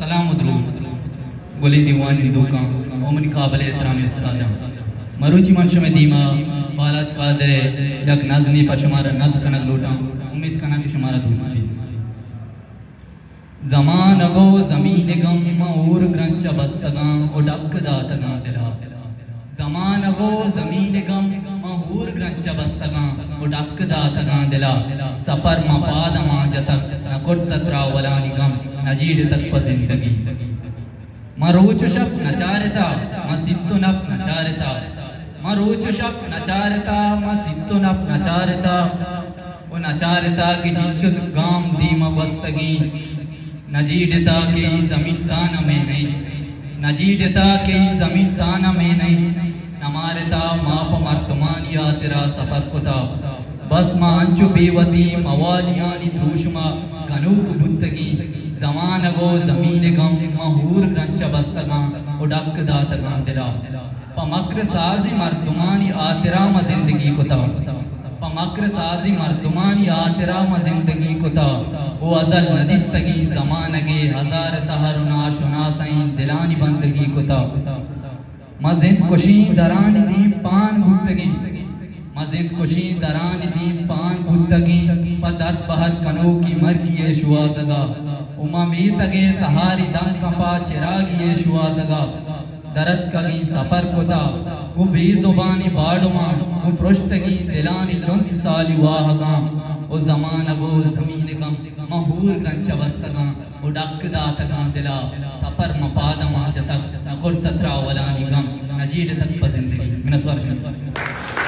सलाम उदरूद गोली दीवान हिंदू का ओमन काबले एहतराम उस्ताद मरुची मंश में दीमा बालाज कादरे यक नाजनी पर शुमारा नद कनक लूटा उम्मीद कना कि शुमारा दोस्त भी जमान अगो जमीन गम और ग्रंच बस्तगा उडक दातगा दिला जमान अगो जमीन गम और ग्रंच बस्तगा उडक दातगा दिला सपर मपाद माजतक न कुर्तत्रा वला निगम नजीड तक प जिंदगी मरोच शब नचारता मसित्तो नप नचारता मरोच शब नचारता मसित्तो नप नचारता वो नचारता की जिच्चुद गाम दीमा बस्तगी नजीडता के जमीन ताना में नहीं नजीडता के जमीन ताना में नहीं नमारता माप मर्तमानिया तेरा सफर कुता बस मांचु बेवती मवालियानी धूषमा गनुक बुद्धगी जमान गो जमीन गम महूर ग्रंच बस्तगा उडक दातगा दिला पमक्र साजी मर्दुमानी आतिरा म जिंदगी कुता पमक्र साजी मर्दुमानी आतिरा म जिंदगी कुता वो अजल नदिस्तगी जमानगे हजार तहरुना शुनासई दिलानी बंदगी कुता मजिंद कुशी दरानी दी पान बुद्धगी मजिद कुशी दरान दी पान बुद्धगी पदर बहर कनो की मर किए शुआजगा उमा में तगे तहारी दम कंपा चिरागिए शुआजगा दरद कगी सफर कुता गु बेजुबानी बाडुमा गु पृष्ठगी दिलानी चुंत साली वाहगा ओ जमान गो जमीन गम महूर ग्रंच बस्तगा उडक दातगा दिला सफर मपादमा जतक नकुर तत्रा वला निगम नजीड तक प जिंदगी मिनत वर्ष